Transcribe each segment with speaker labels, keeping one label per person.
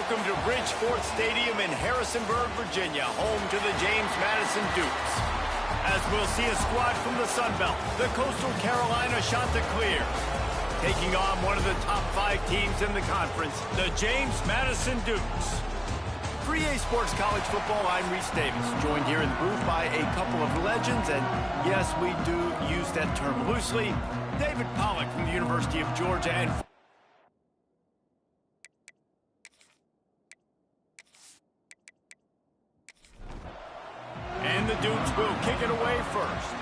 Speaker 1: Welcome to Bridgeport Stadium in Harrisonburg, Virginia, home to the James Madison Dukes. As we'll see a squad from the Sun Belt, the Coastal Carolina Chanticleers, taking on one of the top 5 teams in the conference, the James Madison Dukes. For EA Sports College Football, I'm Reese Davis, joined here in the booth by a couple of legends, and yes, we do use that term loosely. David Pollack from the University of Georgia and the Dukes will kick it away first.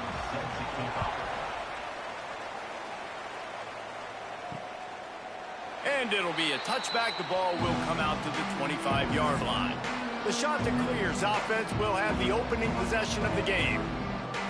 Speaker 1: And it'll be a touchback. The ball will come out to the 25-yard line. The Chanticleers offense will have the opening possession of the game.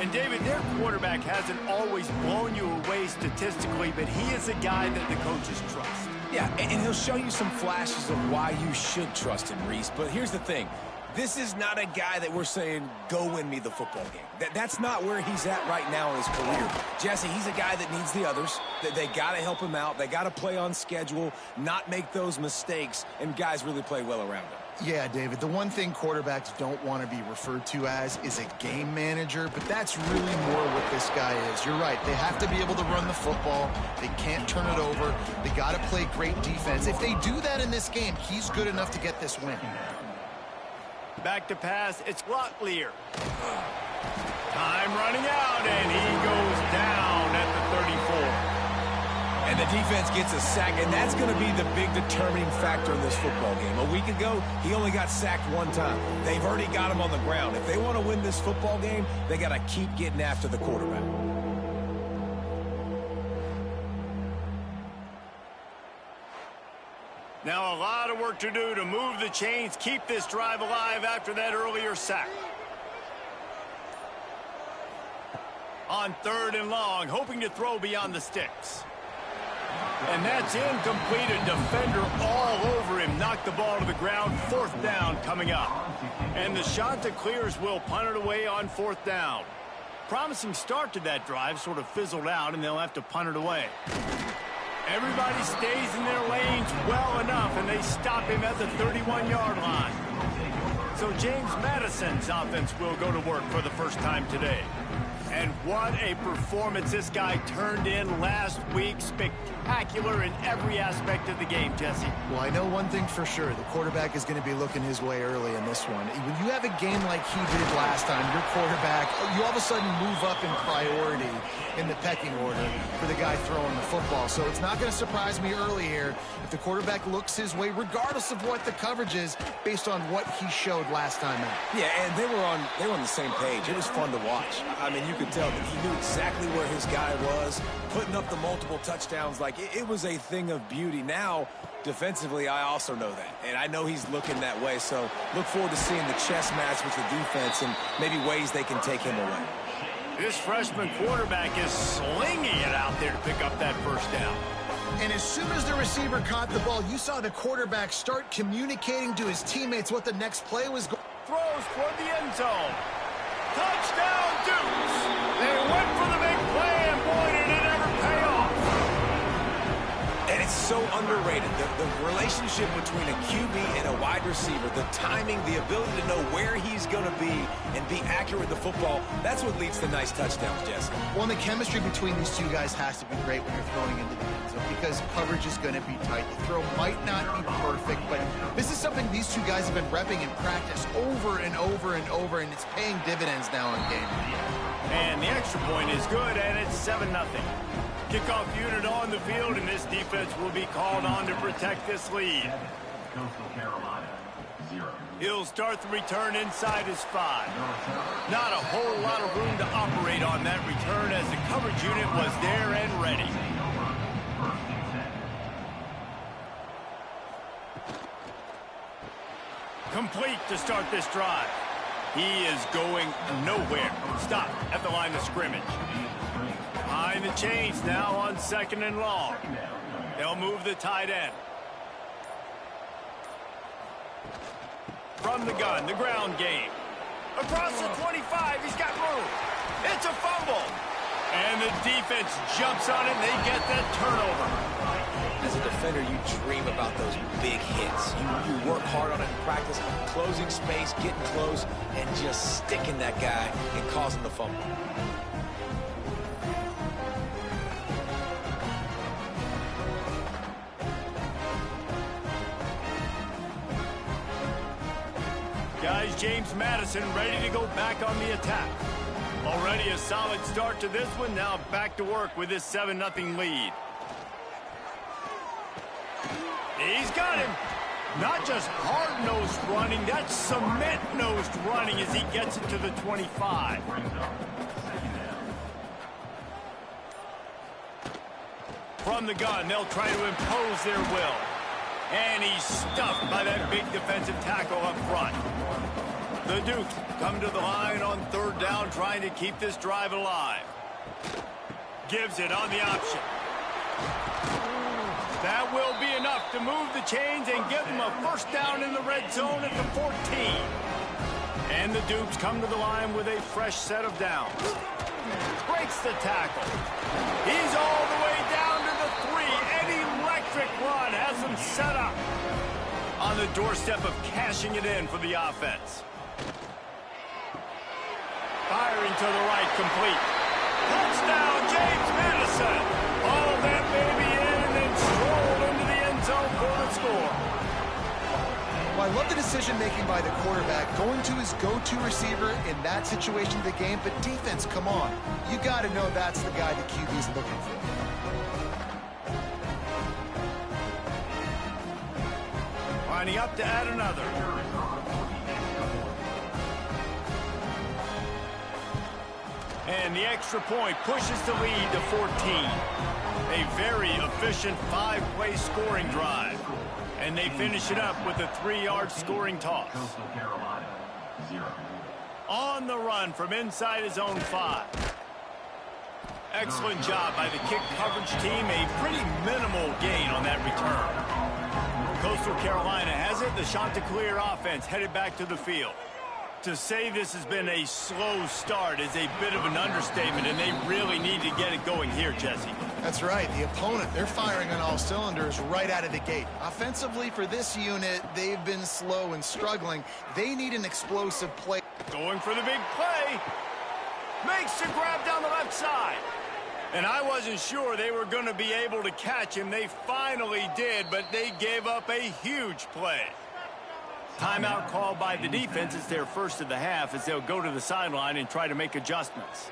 Speaker 1: And David, their quarterback hasn't always blown you away statistically, but he is a guy that the coaches trust.
Speaker 2: Yeah, and he'll show you some flashes of why you should trust him, Reese. But here's the thing. This is not a guy that we're saying, go win me the football game. That's not where he's at right now in his career. Jesse, he's a guy that needs the others. They got to help him out. They got to play on schedule, not make those mistakes, and guys really play well around him.
Speaker 3: Yeah, David, the one thing quarterbacks don't want to be referred to as is a game manager, but that's really more what this guy is. You're right. They have to be able to run the football. They can't turn it over. They got to play great defense. If they do that in this game, he's good enough to get this win.
Speaker 1: Back to pass, it's Locklear. Time running out, and he goes down at the 34.
Speaker 2: And the defense gets a sack, and that's going to be the big determining factor in this football game. A week ago, he only got sacked one time. They've already got him on the ground. If they want to win this football game, they got to keep getting after the quarterback.
Speaker 1: Now a lot of work to do to move the chains, keep this drive alive after that earlier sack. On 3rd and long, hoping to throw beyond the sticks. And that's incomplete. A defender all over him. Knocked the ball to the ground. 4th down coming up. And the Chanticleers will punt it away on 4th down. Promising start to that drive, sort of fizzled out, and they'll have to punt it away. Everybody stays in their lanes well enough, and they stop him at the 31-yard line. So James Madison's offense will go to work for the first time today. And what a performance this guy turned in last week. Spectacular in every aspect of the game, Jesse.
Speaker 3: Well, I know one thing for sure. The quarterback is going to be looking his way early in this one. When you have a game like he did last time, your quarterback, you all of a sudden move up in priority in the pecking order for the guy throwing the football. So it's not going to surprise me early here if the quarterback looks his way, regardless of what the coverage is, based on what he showed last time out.
Speaker 2: Yeah, and they were on the same page. It was fun to watch. I mean, you could tell that he knew exactly where his guy was, putting up the multiple touchdowns. Like, it was a thing of beauty. Now, defensively, I also know that. And I know he's looking that way. So look forward to seeing the chess match with the defense and maybe ways they can take him away.
Speaker 1: This freshman quarterback is slinging it out there to pick up that first down.
Speaker 3: And as soon as the receiver caught the ball, you saw the quarterback start communicating to his teammates what the next play was going.
Speaker 1: Throws toward the end zone. Touchdown, Dukes! They went for the big play, and boy, did it ever pay off.
Speaker 2: And it's so underrated. The relationship between a QB and a wide receiver, the timing, the ability to know where he's going to be and be accurate with the football, that's what leads to nice touchdowns, Jesse.
Speaker 3: Well, the chemistry between these two guys has to be great when you're throwing into the end zone because coverage is going to be tight. The throw might not be perfect, but this is something these two guys have been repping in practice over and over and over, and it's paying dividends now in game.
Speaker 1: And the extra point is good, and it's 7-0. Kickoff unit on the field, and this defense will be called on to protect this lead. He'll start the return inside his 5. Not a whole lot of room to operate on that return as the coverage unit was there and ready. Complete to start this drive. He is going nowhere. Stop at the line of scrimmage. Behind the chains now on 2nd and long. They'll move the tight end. From the gun, the ground game. Across the 25, he's got room. It's a fumble. And the defense jumps on it, and they get that turnover. As a
Speaker 2: defender, you dream about those big hits. You work hard on it in practice, closing space, getting close, and just sticking that guy and causing the fumble.
Speaker 1: Guys, James Madison ready to go back on the attack. Already a solid start to this one. Now back to work with this 7-0 lead. He's got him. Not just hard-nosed running, that's cement-nosed running as he gets it to the 25. From the gun, they'll try to impose their will. And he's stuffed by that big defensive tackle up front. The Dukes come to the line on 3rd down, trying to keep this drive alive. Gives it on the option. That will be enough to move the chains and give them a 1st down in the red zone at the 14. And the Dukes come to the line with a fresh set of downs. Breaks the tackle. He's all the way down to the 3. An electric run has him set up on the doorstep of cashing it in for the offense. Firing to the right, complete. Touchdown, James Madison. All that baby in and then stroll into the end zone for the score.
Speaker 3: Well, I love the decision-making by the quarterback, going to his go-to receiver in that situation of the game, but defense, come on. You got to know that's the guy the QB's looking for.
Speaker 1: Lining up to add another. And the extra point pushes the lead to 14. A very efficient 5-play scoring drive. And they finish it up with a 3-yard scoring toss. On the run from inside his own 5. Excellent job by the kick coverage team. A pretty minimal gain on that return. Coastal Carolina has it. The Chanticleer offense headed back to the field. To say this has been a slow start is a bit of an understatement, and they really need to get it going here, Jesse.
Speaker 3: That's right. The opponent, they're firing on all cylinders right out of the gate. Offensively, for this unit, they've been slow and struggling. They need an explosive play.
Speaker 1: Going for the big play. Makes the grab down the left side. And I wasn't sure they were going to be able to catch him. They finally did, but they gave up a huge play. Timeout called by the defense. It's their first of the half as they'll go to the sideline and try to make adjustments.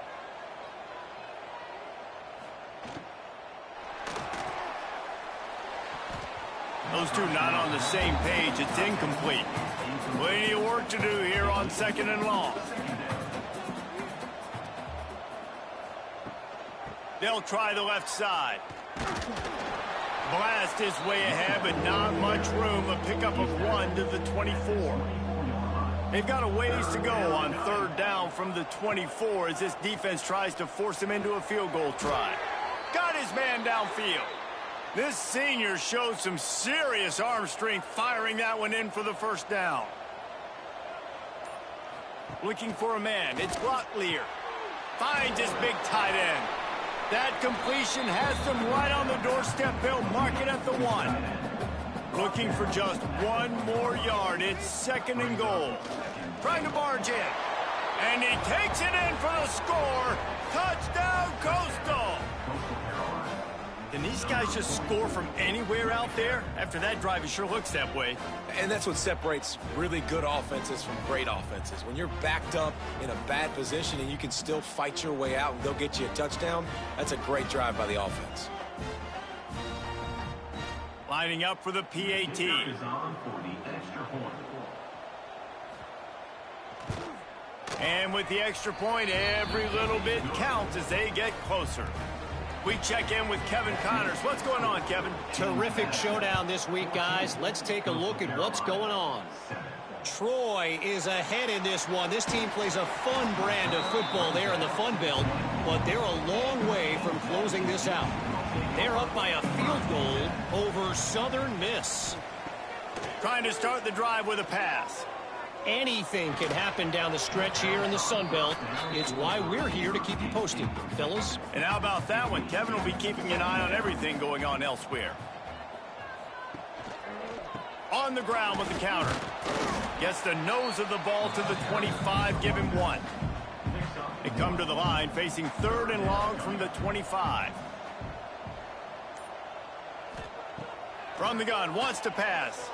Speaker 1: Those two not on the same page. It's incomplete. Plenty of work to do here on 2nd and long. They'll try the left side. Blast his way ahead, but not much room. A pickup of 1 to the 24. They've got a ways to go on 3rd down from the 24 as this defense tries to force him into a field goal try. Got his man downfield. This senior shows some serious arm strength firing that one in for the 1st down. Looking for a man. It's Locklear. Finds his big tight end. That completion has them right on the doorstep. They'll mark it at the 1. Looking for just 1 more yard. It's 2nd and goal. Trying to barge in. And he takes it in for the score. Touchdown, Coastal. Can these guys just score from anywhere out there? After that drive, it sure looks that way.
Speaker 2: And that's what separates really good offenses from great offenses. When you're backed up in a bad position and you can still fight your way out and they'll get you a touchdown, that's a great drive by the offense.
Speaker 1: Lining up for the PAT. And with the extra point, every little bit counts as they get closer. We check in with Kevin Connors. What's going on, Kevin?
Speaker 4: Terrific showdown this week, guys. Let's take a look at what's going on. Troy is ahead in this one. This team plays a fun brand of football there in the Fun Belt, but they're a long way from closing this out. They're up by a field goal over Southern Miss.
Speaker 1: Trying to start the drive with a pass.
Speaker 4: Anything can happen down the stretch here in the Sun Belt. It's why we're here to keep you posted, fellas.
Speaker 1: And how about that one? Kevin will be keeping an eye on everything going on elsewhere. On the ground with the counter. Gets the nose of the ball to the 25, give him 1. They come to the line facing 3rd and long from the 25. From the gun, wants to pass.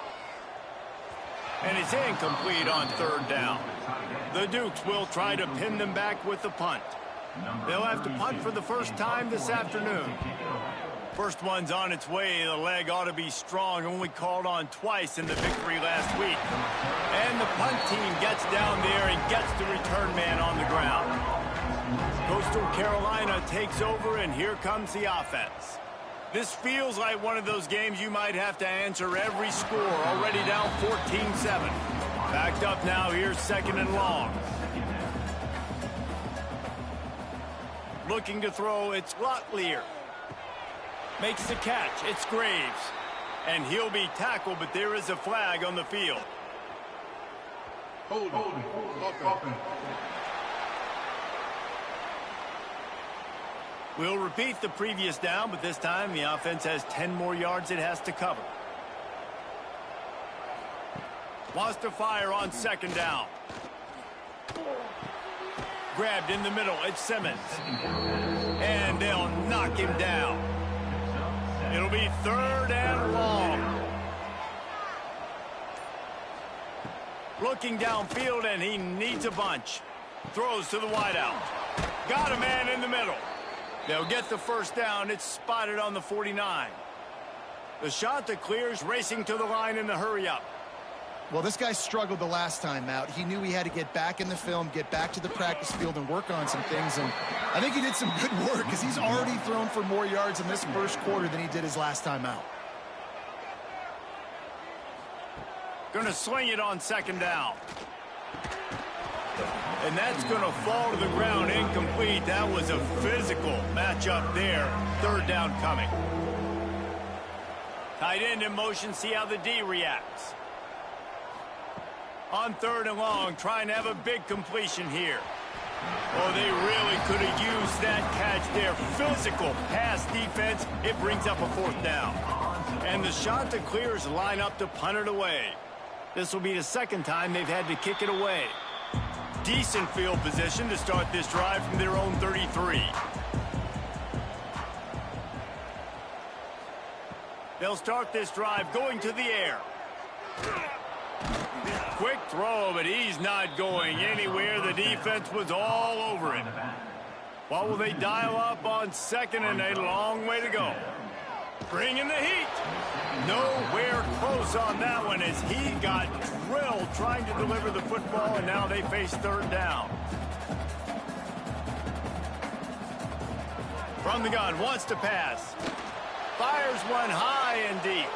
Speaker 1: And it's incomplete on 3rd down. The Dukes will try to pin them back with the punt. They'll have to punt for the first time this afternoon. First one's on its way. The leg ought to be strong. Only called on twice in the victory last week. And the punt team gets down there and gets the return man on the ground. Coastal Carolina takes over, and here comes the offense. This feels like one of those games you might have to answer every score. Already down 14-7. Backed up now. Here's 2nd and long. Looking to throw. It's Locklear. Makes the catch. It's Graves. And he'll be tackled, but there is a flag on the field.
Speaker 5: Hold.
Speaker 1: We'll repeat the previous down, but this time the offense has 10 more yards it has to cover. Wants to fire on 2nd down. Grabbed in the middle. It's Simmons. And they'll knock him down. It'll be 3rd and long. Looking downfield, and he needs a bunch. Throws to the wideout. Got a man in the middle. They'll get the first down. It's spotted on the 49. The shot that clears, racing to the line in the hurry-up.
Speaker 3: Well, this guy struggled the last time out. He knew he had to get back in the film, get back to the practice field, and work on some things. And I think he did some good work because he's already thrown for more yards in this first quarter than he did his last time out.
Speaker 1: Going to sling it on 2nd down. And that's going to fall to the ground, incomplete. That was a physical matchup there. 3rd down coming. Tight end in motion, see how the D reacts. On 3rd and long, trying to have a big completion here. Oh, they really could have used that catch there. Physical pass defense. It brings up a 4th down. And the shot that clears line up to punt it away. This will be the 2nd time they've had to kick it away. Decent field position to start this drive from their own 33. They'll start this drive going to the air. Quick throw, but he's not going anywhere. The defense was all over him. What will they dial up on 2nd and a long way to go? Bringing the heat. Nowhere close on that one as he got drilled trying to deliver the football, and now they face 3rd down. From the gun, wants to pass. Fires one high and deep.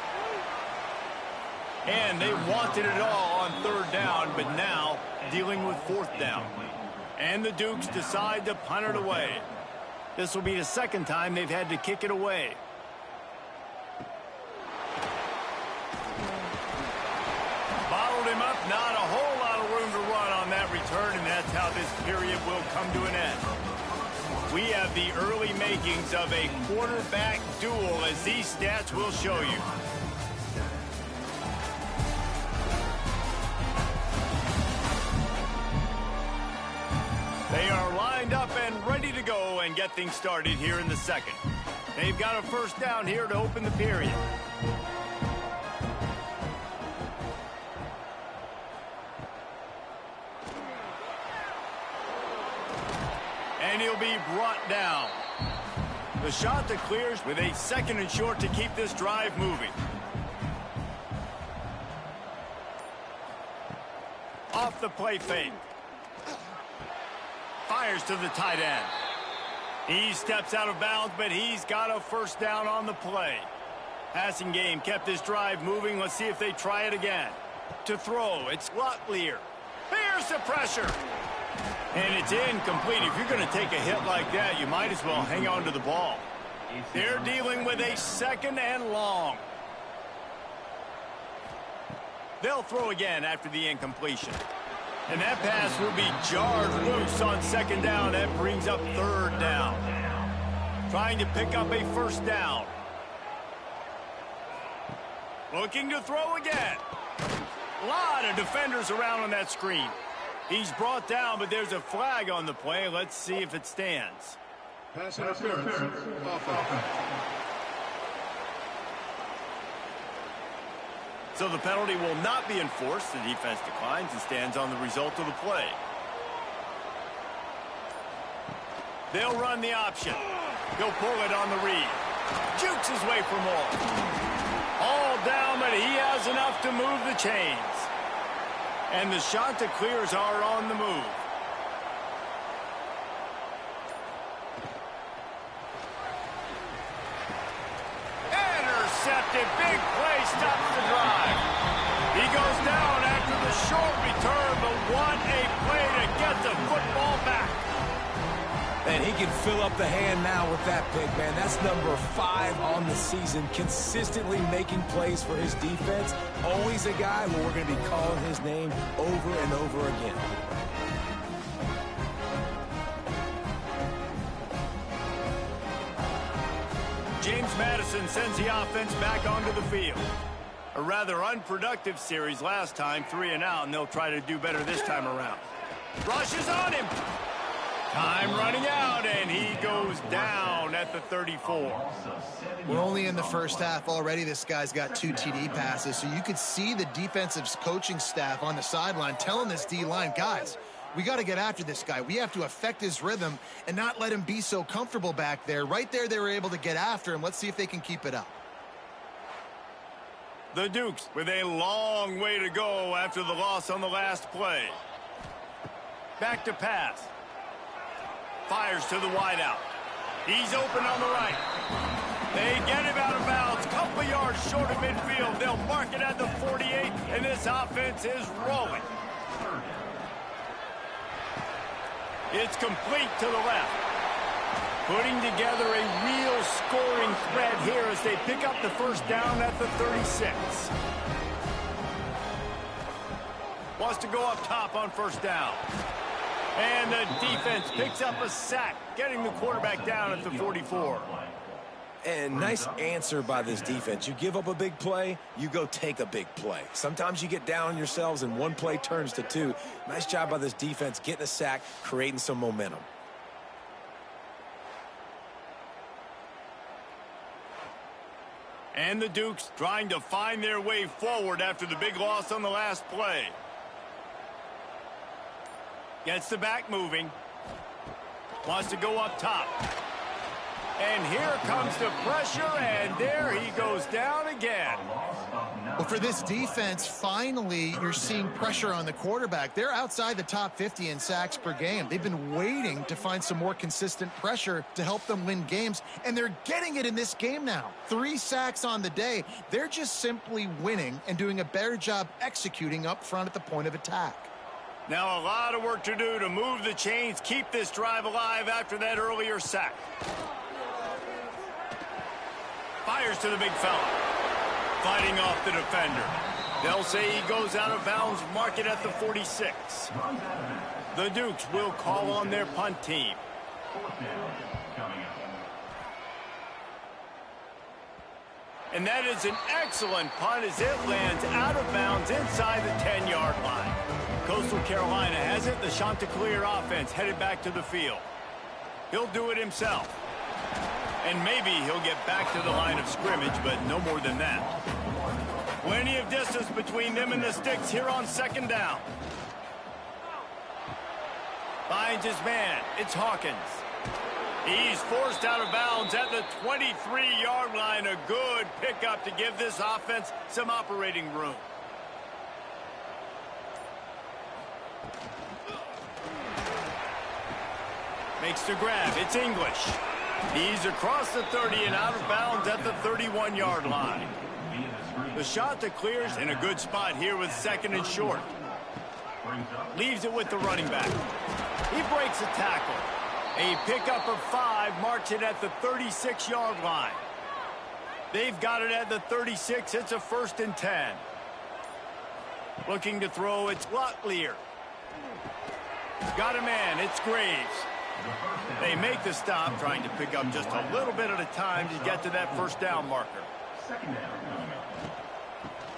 Speaker 1: And they wanted it all on 3rd down, but now dealing with 4th down. And the Dukes decide to punt it away. This will be the 2nd time they've had to kick it away. Bottled him up, not a whole lot of room to run on that return, and that's how this period will come to an end. We have the early makings of a quarterback duel, as these stats will show you. They are lined up and ready to go and get things started here in the 2nd. They've got a first down here to open the period. And he'll be brought down. The shot that clears with a 2nd and short to keep this drive moving. Off the play fake. Fires to the tight end. He steps out of bounds, but he's got a first down on the play. Passing game kept this drive moving. Let's see if they try it again. To throw, it's Locklear. Here's the pressure. And it's incomplete. If you're going to take a hit like that, you might as well hang on to the ball. They're dealing with a 2nd and long. They'll throw again after the incompletion. And that pass will be jarred loose on 2nd down. That brings up 3rd down. Trying to pick up a first down. Looking to throw again. A lot of defenders around on that screen. He's brought down, but there's a flag on the play. Let's see if it stands.
Speaker 5: Pass interference. Offense.
Speaker 1: So the penalty will not be enforced. The defense declines and stands on the result of the play. They'll run the option. He'll pull it on the read. Jukes his way for more. All down, but he has enough to move the chains. And the Chanticleers are on the move. Intercepted. Big play stops the drive. He goes down after the short return, but what a play to get the football back.
Speaker 2: And he can fill up the hand now with that pick, man. That's number 5 on the season, consistently making plays for his defense. Always a guy where we're going to be calling his name over and over again.
Speaker 1: James Madison sends the offense back onto the field. A rather unproductive series last time, 3 and out, and they'll try to do better this time around. Rushes on him. Time running out, and he goes down at the 34.
Speaker 3: We're only in the first half already. This guy's got 2 TD passes, so you could see the defensive coaching staff on the sideline telling this D-line, guys, we got to get after this guy. We have to affect his rhythm and not let him be so comfortable back there. Right there, they were able to get after him. Let's see if they can keep it up.
Speaker 1: The Dukes with a long way to go after the loss on the last play. Back to pass. Fires to the wideout. He's open on the right. They get him out of bounds. Couple yards short of midfield. They'll mark it at the 48, and this offense is rolling. It's complete to the left. Putting together a real scoring threat here as they pick up the first down at the 36. Wants to go up top on first down. And the defense picks up a sack, getting the quarterback down at the 44.
Speaker 2: And nice answer by this defense. You give up a big play, you go take a big play. Sometimes you get down on yourselves and one play turns to 2. Nice job by this defense getting a sack, creating some momentum.
Speaker 1: And the Dukes trying to find their way forward after the big loss on the last play. Gets the back moving. Wants to go up top. And here comes the pressure, and there he goes down again.
Speaker 3: Well, for this defense, finally, you're seeing pressure on the quarterback. They're outside the top 50 in sacks per game. They've been waiting to find some more consistent pressure to help them win games, and they're getting it in this game now. 3 sacks on the day. They're just simply winning and doing a better job executing up front at the point of attack.
Speaker 1: Now a lot of work to do to move the chains, keep this drive alive after that earlier sack. Fires to the big fella. Fighting off the defender. They'll say he goes out of bounds, mark it at the 46. The Dukes will call on their punt team. And that is an excellent punt as it lands out of bounds inside the 10-yard line. Coastal Carolina has it. The Chanticleer offense headed back to the field. He'll do it himself. And maybe he'll get back to the line of scrimmage, but no more than that. Plenty of distance between them and the sticks here on second down. Finds his man. It's Hawkins. He's forced out of bounds at the 23-yard line. A good pickup to give this offense some operating room. Makes the grab. It's English. He's across the 30 and out of bounds at the 31-yard line. The Chanticleers in a good spot here with second and short. Leaves it with the running back. He breaks a tackle. A pickup of 5 marks it at the 36-yard line. They've got it at the 36. It's a 1st and 10. Looking to throw, it's Locklear. Got a man, it's Graves. They make the stop, trying to pick up just a little bit at a time to get to that first down marker.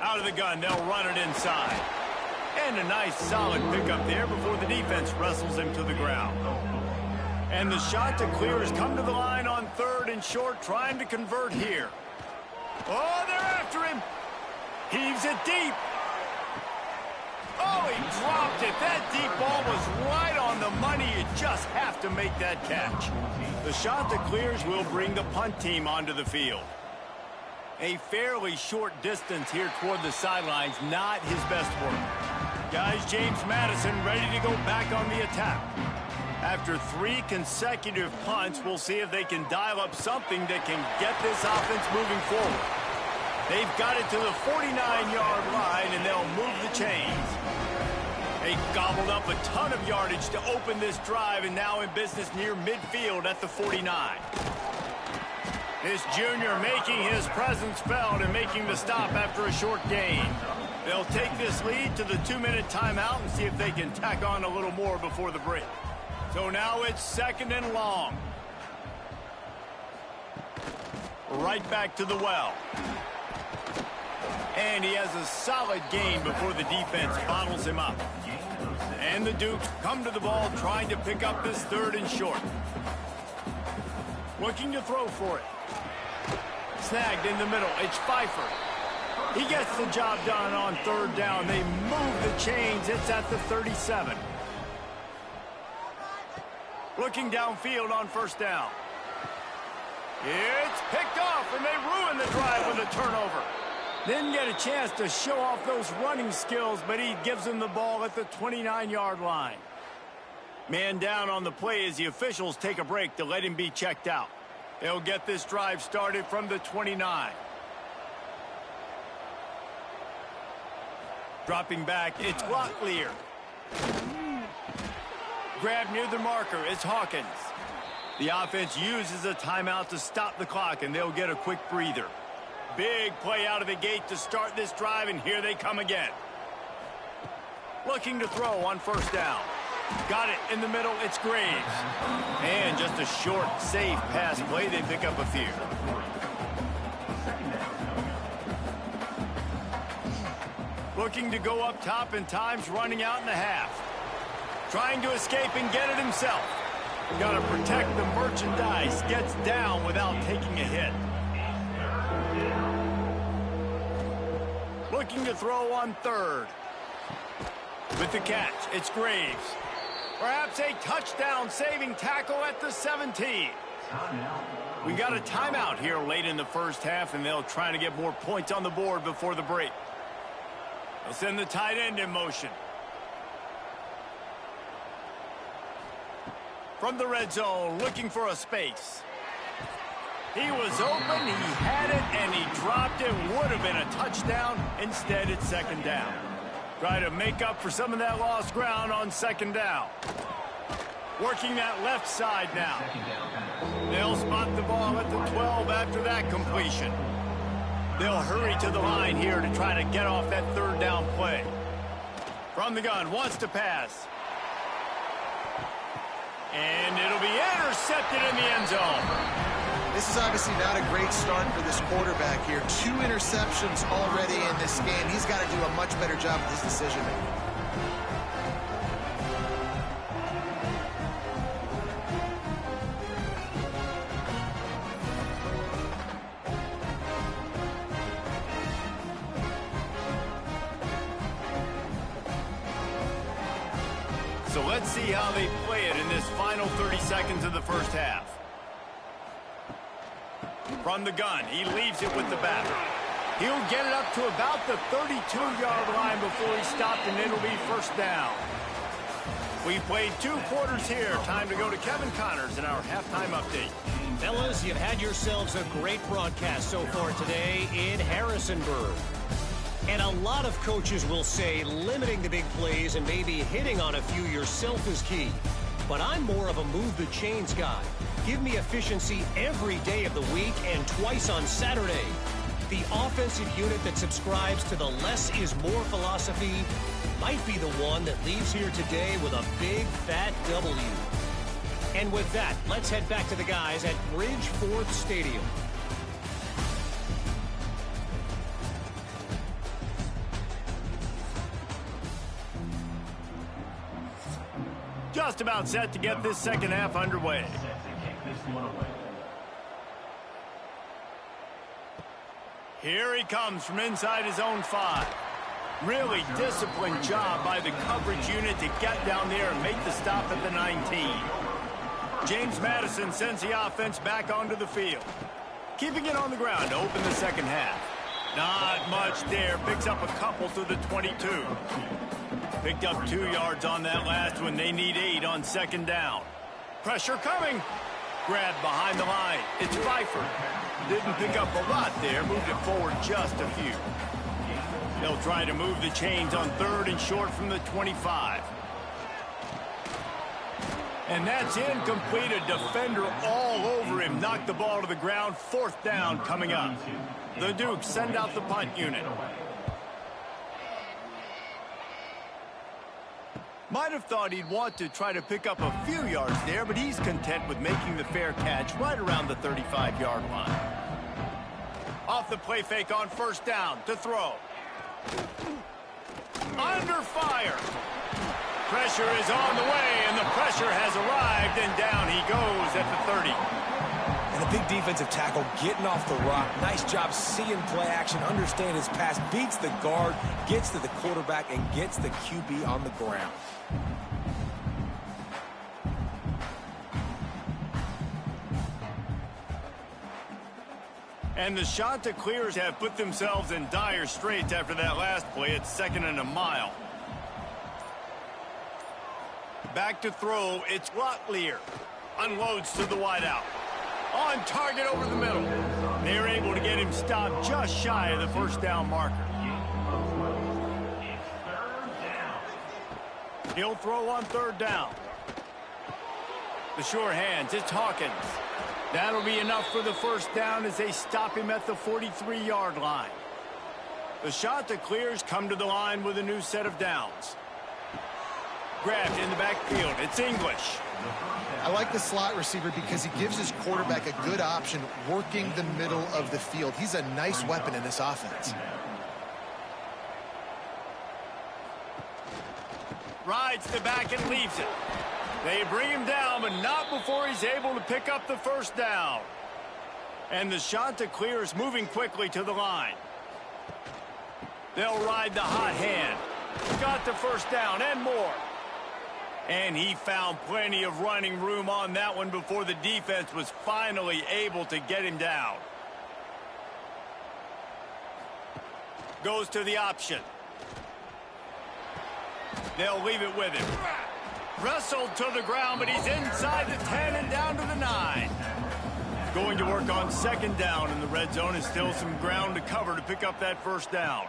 Speaker 1: Out of the gun, they'll run it inside. And a nice solid pickup there before the defense wrestles him to the ground. And the shot to clear has come to the line on 3rd and short, trying to convert here. Oh, they're after him. Heaves it deep. Oh, he dropped it. That deep ball was right on the money. You just have to make that catch. The shot that clears will bring the punt team onto the field. A fairly short distance here toward the sidelines, not his best work. Guys, James Madison ready to go back on the attack. After 3 consecutive punts, we'll see if they can dial up something that can get this offense moving forward. They've got it to the 49-yard line, and they'll move the chains. They gobbled up a ton of yardage to open this drive, and now in business near midfield at the 49. This junior making his presence felt and making the stop after a short gain. They'll take this lead to the 2-minute timeout and see if they can tack on a little more before the break. So now it's 2nd and long. Right back to the well. And he has a solid gain before the defense bottles him up. And the Dukes come to the ball trying to pick up this 3rd and short. Looking to throw for it. Snagged in the middle. It's Pfeiffer. He gets the job done on 3rd down. They move the chains. It's at the 37. Looking downfield on 1st down. It's picked off, and they ruin the drive with a turnover. Didn't get a chance to show off those running skills, but he gives them the ball at the 29-yard line. Man down on the play as the officials take a break to let him be checked out. They'll get this drive started from the 29. Dropping back, it's Locklear. Grab near the marker, it's Hawkins. The offense uses a timeout to stop the clock, and they'll get a quick breather. Big play out of the gate to start this drive, and here they come again. Looking to throw on 1st down. Got it in the middle, it's Graves. And just a short, safe pass play, they pick up a few. Looking to go up top, and time's running out in the half. Trying to escape and get it himself. Got to protect the merchandise. Gets down without taking a hit. Looking to throw on 3rd. With the catch, it's Graves. Perhaps a touchdown-saving tackle at the 17. We got a timeout here late in the 1st half, and they'll try to get more points on the board before the break. They'll send the tight end in motion. From the red zone, looking for a space. He was open, he had it, and he dropped it. Would have been a touchdown. Instead, it's 2nd down. Try to make up for some of that lost ground on 2nd down. Working that left side now. They'll spot the ball at the 12 after that completion. They'll hurry to the line here to try to get off that 3rd down play. From the gun, wants to pass. And it'll be intercepted in the end zone.
Speaker 3: This is obviously not a great start for this quarterback here. 2 interceptions already in this game. He's got to do a much better job with his decision-making.
Speaker 1: So let's see how they play it in this final 30 seconds of the 1st half. From the gun, he leaves it with the back. He'll get it up to about the 32-yard line before he's stopped, and it'll be 1st down. We played 2 quarters here. Time to go to Kevin Connors in our halftime update.
Speaker 4: Fellas, you've had yourselves a great broadcast so far today in Harrisonburg. And a lot of coaches will say limiting the big plays and maybe hitting on a few yourself is key. But I'm more of a move the chains guy. Give me efficiency every day of the week and twice on Saturday. The offensive unit that subscribes to the less is more philosophy might be the one that leaves here today with a big fat W. And with that, let's head back to the guys at Bridgeforth Stadium.
Speaker 1: Just about set to get this second half underway. Here he comes from inside his own 5. Really disciplined job by the coverage unit to get down there and make the stop at the 19. James Madison sends the offense back onto the field. Keeping it on the ground to open the second half. Not much there. Picks up a couple to the 22. Picked up 2 yards on that last one. They need 8 on second down. Pressure coming. Grabbed behind the line. It's Pfeiffer. Didn't pick up a lot there. Moved it forward just a few. They'll try to move the chains on 3rd and short from the 25. And that's incomplete. A defender all over him. Knocked the ball to the ground. 4th down coming up. The Dukes send out the punt unit. Might have thought he'd want to try to pick up a few yards there, but he's content with making the fair catch right around the 35-yard line. Off the play fake on 1st down to throw. Under fire. Pressure is on the way, and the pressure has arrived, and down he goes at the 30.
Speaker 2: And a big defensive tackle getting off the rock. Nice job seeing play action, understand his pass, beats the guard, gets to the quarterback, and gets the QB on the ground.
Speaker 1: And the Chanticleers have put themselves in dire straits after that last play. It's 2nd and a mile. Back to throw, it's Rotlier. Unloads to the wideout. On target over the middle. They're able to get him stopped just shy of the 1st down marker. He'll throw on 3rd down. The sure hands, it's Hawkins. That'll be enough for the 1st down as they stop him at the 43-yard line. The Chanticleers come to the line with a new set of downs. Grabbed in the backfield. It's English.
Speaker 3: I like the slot receiver because he gives his quarterback a good option working the middle of the field. He's a nice weapon in this offense.
Speaker 1: Rides the back and leaves it. They bring him down, but not before he's able to pick up the 1st down. And the Chanticleers moving quickly to the line. They'll ride the hot hand. Got the 1st down and more. And he found plenty of running room on that one before the defense was finally able to get him down. Goes to the option. They'll leave it with him. Wrestled to the ground, but he's inside the 10 and down to the 9. Going to work on 2nd down in the red zone, and still some ground to cover to pick up that 1st down.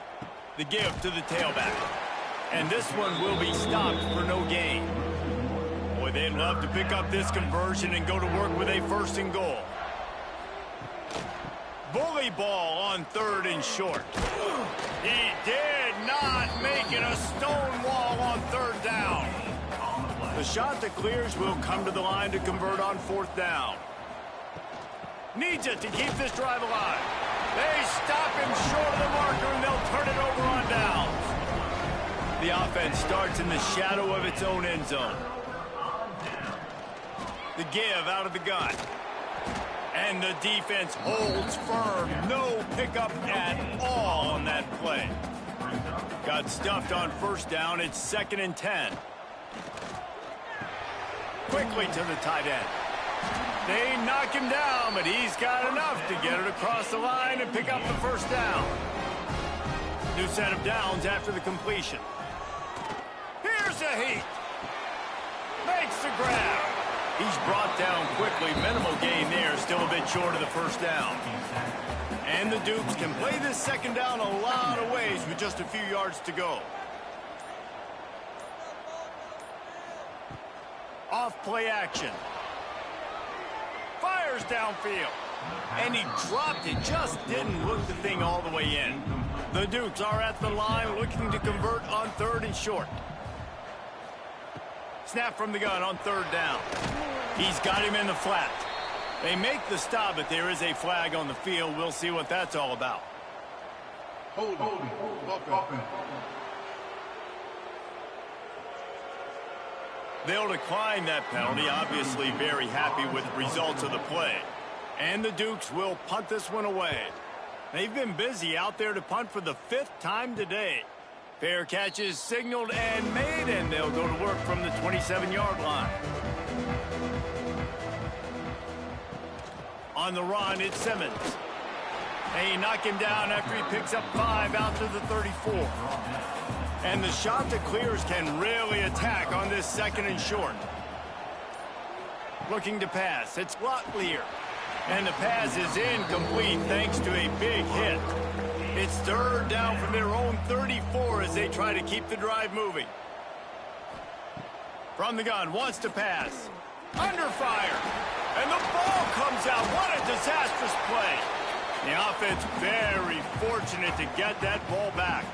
Speaker 1: The give to the tailback. And this one will be stopped for no gain. Boy, they'd love to pick up this conversion and go to work with a 1st and goal. Bully ball on 3rd and short. He did not make it. A stone wall on 3rd down. The Chanticleers will come to the line to convert on 4th down. Needs it to keep this drive alive. They stop him short of the marker, and they'll turn it over on downs. The offense starts in the shadow of its own end zone. The give out of the gun. And the defense holds firm. No pickup at all on that play. Got stuffed on 1st down. It's 2nd and 10. Quickly to the tight end. They knock him down, but he's got enough to get it across the line and pick up the 1st down. New set of downs after the completion. Here's a heat. Makes the grab. He's brought down quickly. Minimal gain there. Still a bit short of the 1st down. And the Dukes can play this 2nd down a lot of ways with just a few yards to go. Off play action. Fires downfield. And he dropped it. Just didn't look the thing all the way in. The Dukes are at the line looking to convert on 3rd and short. Snap from the gun on 3rd down. He's got him in the flat. They make the stop, but there is a flag on the field. We'll see what that's all about.
Speaker 5: Hold.
Speaker 1: They'll decline that penalty, obviously very happy with the results of the play. And the Dukes will punt this one away. They've been busy out there to punt for the 5th time today. Fair catch is signaled and made, and they'll go to work from the 27-yard line. On the run, it's Simmons. They knock him down after he picks up 5 out to the 34. And the shot that clears can really attack on this 2nd and short. Looking to pass, it's Locklear. And the pass is incomplete thanks to a big hit. It's 3rd down from their own 34 as they try to keep the drive moving. From the gun, wants to pass. Under fire. And the ball comes out. What a disastrous play. The offense very fortunate to get that ball back.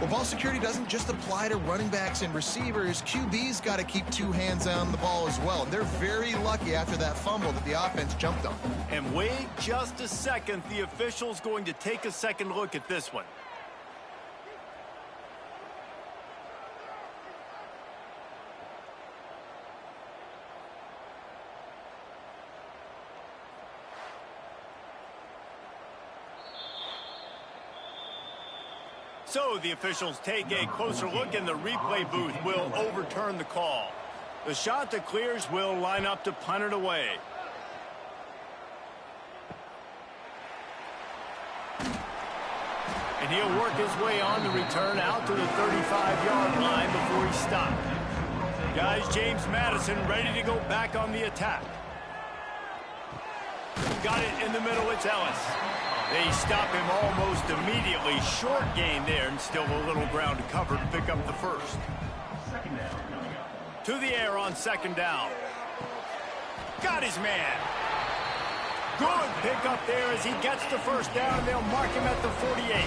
Speaker 3: Well, ball security doesn't just apply to running backs and receivers. QB's got to keep 2 hands on the ball as well. They're very lucky after that fumble that the offense jumped on.
Speaker 1: And wait just a second. The official's going to take a second look at this one. So the officials take a closer look, and the replay booth will overturn the call. The shot that clears will line up to punt it away. And he'll work his way on the return out to the 35-yard line before he stopped. Guys, James Madison ready to go back on the attack. Got it in the middle, it's Ellis. They stop him almost immediately. Short gain there, and still a little ground to cover to pick up the 1st. To the air on 2nd down. Got his man. Good pickup there as he gets the 1st down, and they'll mark him at the 48.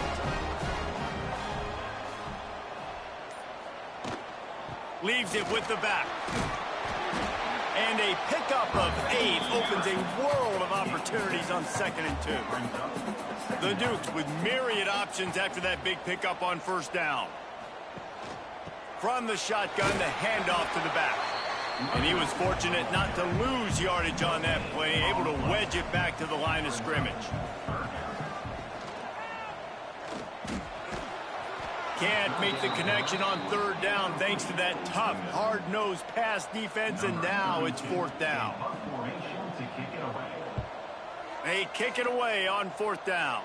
Speaker 1: Leaves it with the back. And a pickup of 8 opens a world of opportunities on 2nd and 2. The Dukes with myriad options after that big pickup on 1st down. From the shotgun, the handoff to the back. And he was fortunate not to lose yardage on that play, able to wedge it back to the line of scrimmage. Can't make the connection on 3rd down thanks to that tough, hard-nosed pass defense, and now it's 4th down. They kick it away on 4th down.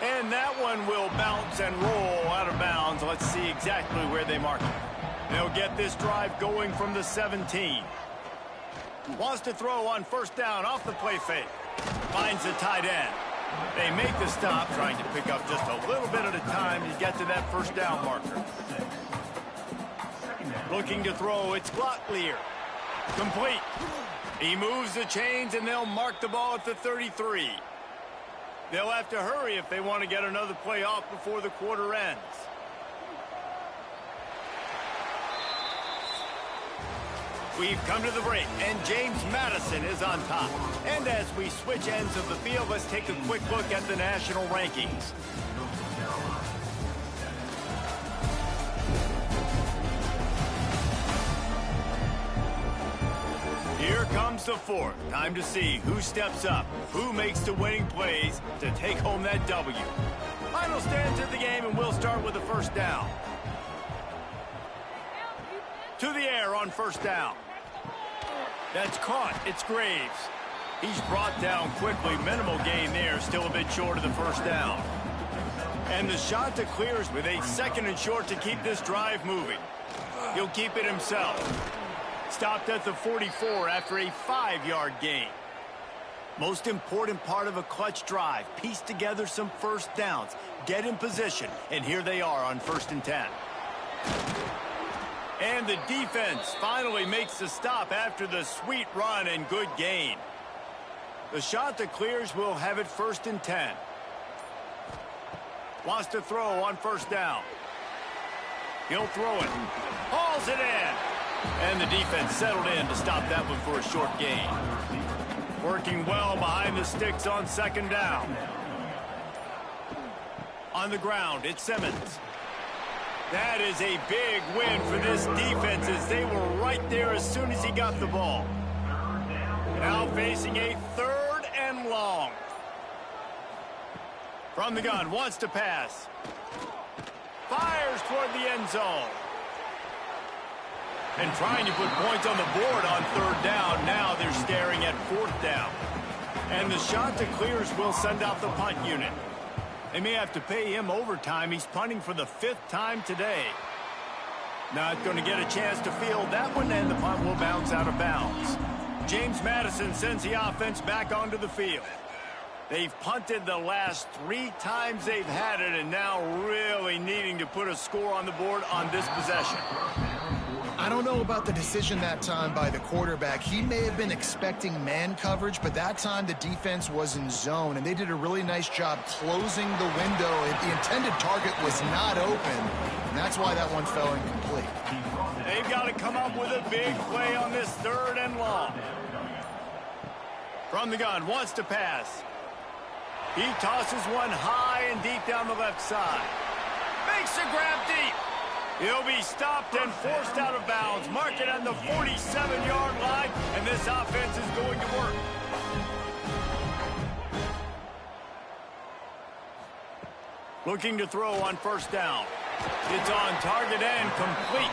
Speaker 1: And that one will bounce and roll out of bounds. Let's see exactly where they mark it. They'll get this drive going from the 17. Wants to throw on 1st down off the play fake. Finds the tight end. They make the stop, trying to pick up just a little bit at a time to get to that 1st down marker. Looking to throw, it's Locklear. Complete. He moves the chains, and they'll mark the ball at the 33. They'll have to hurry if they want to get another play off before the quarter ends. We've come to the break, and James Madison is on top. And as we switch ends of the field, let's take a quick look at the national rankings. Here comes the 4th. Time to see who steps up, who makes the winning plays to take home that W. Final stands of the game, and we'll start with the 1st down. To the air on 1st down. That's caught. It's Graves. He's brought down quickly. Minimal gain there. Still a bit short of the 1st down. And the shot that clears with a 2nd and short to keep this drive moving. He'll keep it himself. Stopped at the 44 after a 5-yard gain. Most important part of a clutch drive. Piece together some 1st downs. Get in position. And here they are on 1st and 10. And the defense finally makes the stop after the sweet run and good gain. The shot that clears will have it 1st and 10. Wants to throw on 1st down. He'll throw it. Hauls it in. And the defense settled in to stop that one for a short gain. Working well behind the sticks on 2nd down. On the ground, it's Simmons. That is a big win for this defense as they were right there as soon as he got the ball. Now facing a 3rd and long. From the gun, wants to pass. Fires toward the end zone. And trying to put points on the board on 3rd down. Now they're staring at 4th down. And the shot to clears will send out the punt unit. They may have to pay him overtime. He's punting for the 5th time today. Not going to get a chance to field that one, and the punt will bounce out of bounds. James Madison sends the offense back onto the field. They've punted the last 3 times they've had it, and now really needing to put a score on the board on this possession.
Speaker 3: I don't know about the decision that time by the quarterback. He may have been expecting man coverage, but that time the defense was in zone, and they did a really nice job closing the window. The intended target was not open, and that's why that one fell incomplete.
Speaker 1: They've got to come up with a big play on this 3rd and long. From the gun, wants to pass. He tosses one high and deep down the left side. Makes a grab deep. He'll be stopped and forced out of bounds. Mark it on the 47-yard line, and this offense is going to work. Looking to throw on 1st down. It's on target and complete.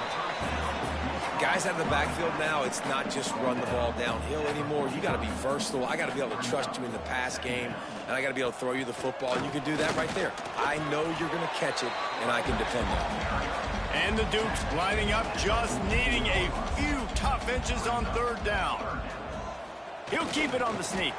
Speaker 2: Guys out of the backfield now, it's not just run the ball downhill anymore. You got to be versatile. I got to be able to trust you in the pass game, and I got to be able to throw you the football, and you can do that right there. I know you're going to catch it, and I can depend on it.
Speaker 1: And the Dukes lining up, just needing a few tough inches on 3rd down. He'll keep it on the sneak.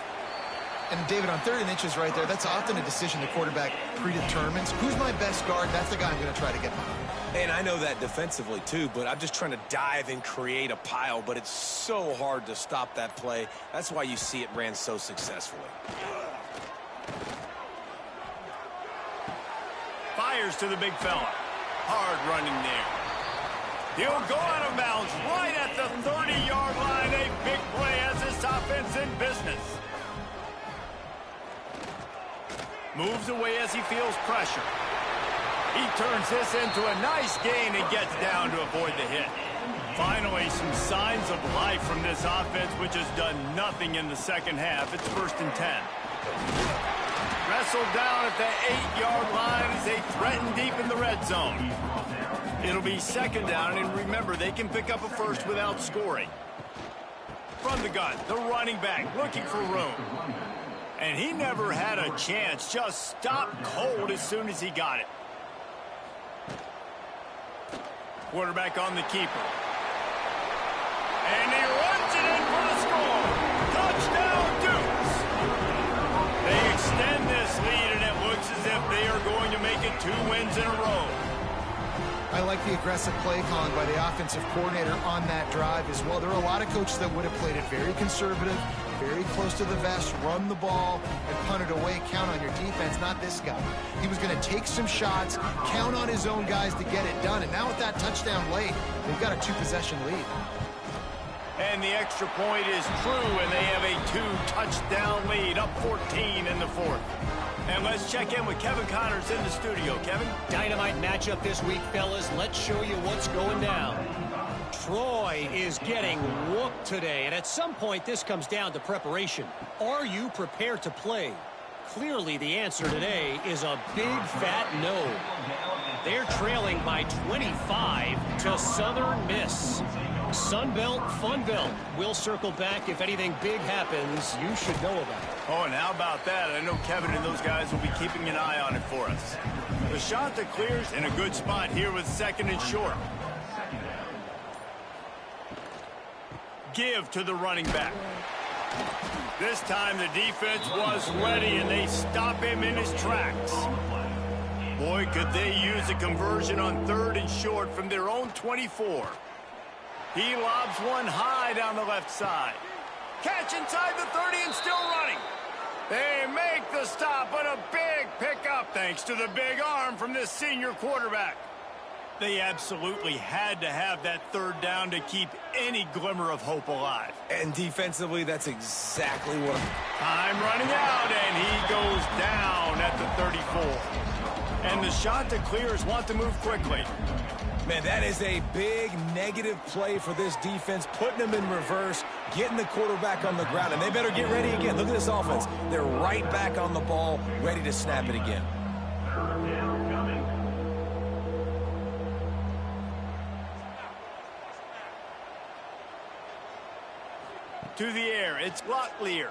Speaker 3: And David, on 3rd and inches right there, that's often a decision the quarterback predetermines. Who's my best guard? That's the guy I'm going to try to get behind.
Speaker 2: And I know that defensively too, but I'm just trying to dive and create a pile, but it's so hard to stop that play. That's why you see it ran so successfully.
Speaker 1: Fires to the big fella. Hard running there. He'll go out of bounds right at the 30-yard line. A big play as this offense in business. Moves away as he feels pressure. He turns this into a nice gain and gets down to avoid the hit. Finally, some signs of life from this offense, which has done nothing in the second half. It's 1st and 10. Wrestled down at the 8-yard line as they threaten deep in the red zone. It'll be 2nd down, and remember, they can pick up a 1st without scoring. From the gun, the running back looking for room. And he never had a chance, just stopped cold as soon as he got it. Quarterback on the keeper. And he runs it in for the score. Touchdown, Dukes. They extend this lead, and it looks as if they are going to make it 2 wins in a row.
Speaker 3: I like the aggressive play calling by the offensive coordinator on that drive as well. There are a lot of coaches that would have played it very conservative, very close to the vest, run the ball, and punt it away, count on your defense. Not this guy. He was going to take some shots, count on his own guys to get it done. And now with that touchdown late, they've got a 2-possession lead.
Speaker 1: And the extra point is true, and they have a 2-touchdown lead, up 14 in the 4th. And let's check in with Kevin Connors in the studio. Kevin?
Speaker 4: Dynamite matchup this week, fellas. Let's show you what's going down. Troy is getting whooped today, and at some point this comes down to preparation. Are you prepared to play? Clearly the answer today is a big fat no. They're trailing by 25 to Southern Miss. Sunbelt, Funbelt. We'll circle back if anything big happens you should know about.
Speaker 1: Oh, and how about that? I know Kevin and those guys will be keeping an eye on it for us. The shot that clears in a good spot here with 2nd and short. Give to the running back. This time the defense was ready, and they stop him in his tracks. Boy, could they use a conversion on 3rd and short from their own 24. He lobs one high down the left side. Catch inside the 30 and still running. They make the stop, but a big pickup thanks to the big arm from this senior quarterback. They absolutely had to have that 3rd down to keep any glimmer of hope alive.
Speaker 2: And defensively, that's exactly what...
Speaker 1: Time running out, and he goes down at the 34. And the shot that clears want to move quickly.
Speaker 2: Man, that is a big negative play for this defense, putting them in reverse, getting the quarterback on the ground, and they better get ready again. Look at this offense. They're right back on the ball, ready to snap it again.
Speaker 1: To the air, it's Locklear.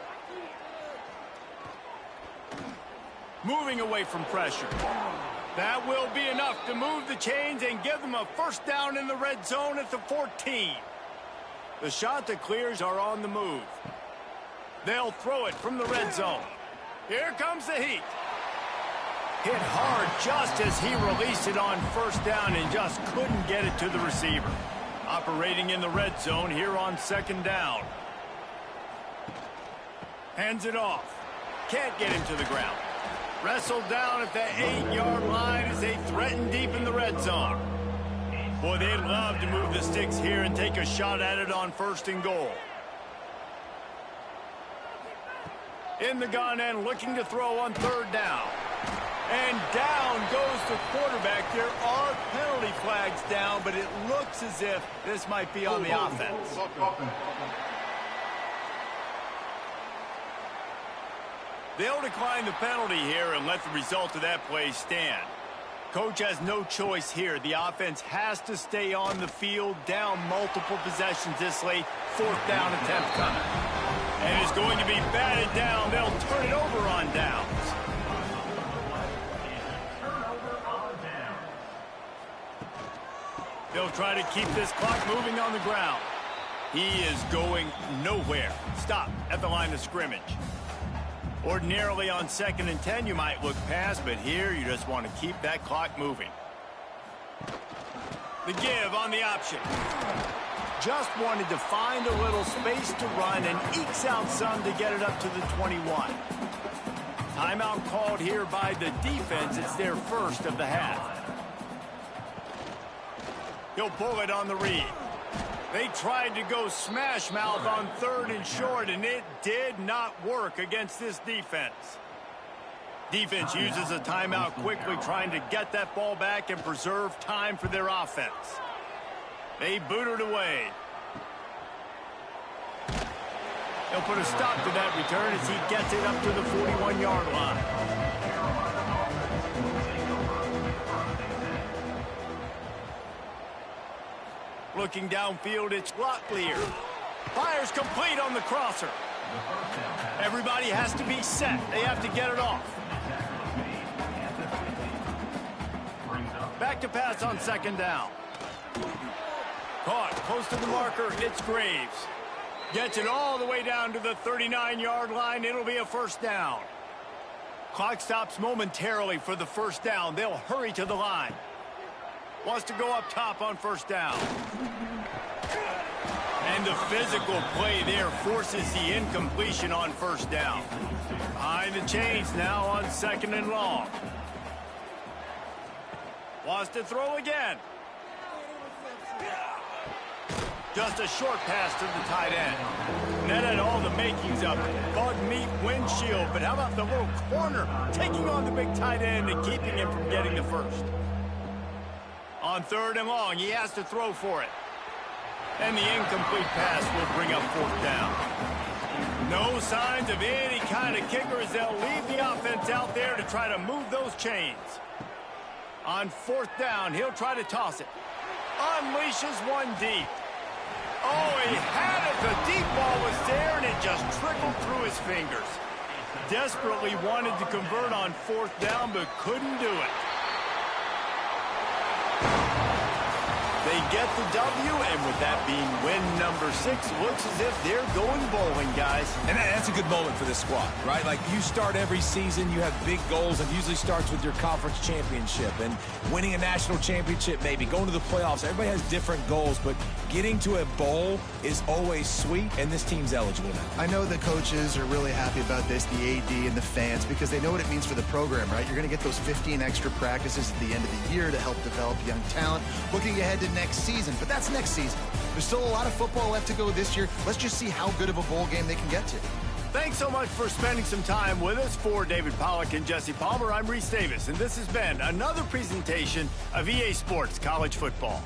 Speaker 1: Moving away from pressure. That will be enough to move the chains and give them a first down in the red zone at the 14. The shot that clears are on the move. They'll throw it from the red zone. Here comes the heat. Hit hard just as he released it on first down and just couldn't get it to the receiver. Operating in the red zone here on second down. Hands it off. Can't get him to the ground. Wrestled down at the 8-yard line as they threaten deep in the red zone. Boy, they'd love to move the sticks here and take a shot at it on first and goal. In the gun and looking to throw on third down. And down goes the quarterback. There are penalty flags down, but it looks as if this might be on the offense. They'll decline the penalty here and let the result of that play stand. Coach has no choice here. The offense has to stay on the field, down multiple possessions this late. Fourth down attempt coming. And it's going to be batted down. They'll turn it over on downs. They'll try to keep this clock moving on the ground. He is going nowhere. Stop at the line of scrimmage. Ordinarily on 2nd and 10, you might look past, but here you just want to keep that clock moving. The give on the option. Just wanted to find a little space to run and ekes out some to get it up to the 21. Timeout called here by the defense. It's their first of the half. He'll pull it on the read. They tried to go smash mouth on third and short, and it did not work against this defense. Defense uses a timeout quickly, trying to get that ball back and preserve time for their offense. They boot it away. They'll put a stop to that return as he gets it up to the 41-yard line. Looking downfield, it's Locklear. Fires complete on the crosser. Everybody has to be set. They have to get it off. Back to pass on second down. Caught close to the marker. It's Graves. Gets it all the way down to the 39-yard line. It'll be a first down. Clock stops momentarily for the first down. They'll hurry to the line. Wants to go up top on first down. And the physical play there forces the incompletion on first down. Behind the chains now on 2nd and long. Wants to throw again. Just a short pass to the tight end. That had all the makings of bug meat windshield, but how about the little corner taking on the big tight end and keeping him from getting the first? On 3rd and long, he has to throw for it. And the incomplete pass will bring up 4th down. No signs of any kind of kicker as they'll leave the offense out there to try to move those chains. On 4th down, he'll try to toss it. Unleashes one deep. Oh, he had it. The deep ball was there, and it just trickled through his fingers. Desperately wanted to convert on 4th down, but couldn't do it. They get the W, and with that being win number 6, looks as if they're going bowling, guys.
Speaker 2: And that's a good moment for this squad, right? Like, you start every season, you have big goals, and usually starts with your conference championship and winning a national championship, maybe going to the playoffs. Everybody has different goals, but getting to a bowl is always sweet, and this team's eligible now.
Speaker 3: I know the coaches are really happy about this, the AD and the fans, because they know what it means for the program, right? You're going to get those 15 extra practices at the end of the year to help develop young talent. Looking ahead to next season, but that's next season. There's still a lot of football left to go this year. Let's just see how good of a bowl game they can get to.
Speaker 1: Thanks so much for spending some time with us. For David Pollack and Jesse Palmer, I'm Reese Davis, and this has been another presentation of EA Sports College Football.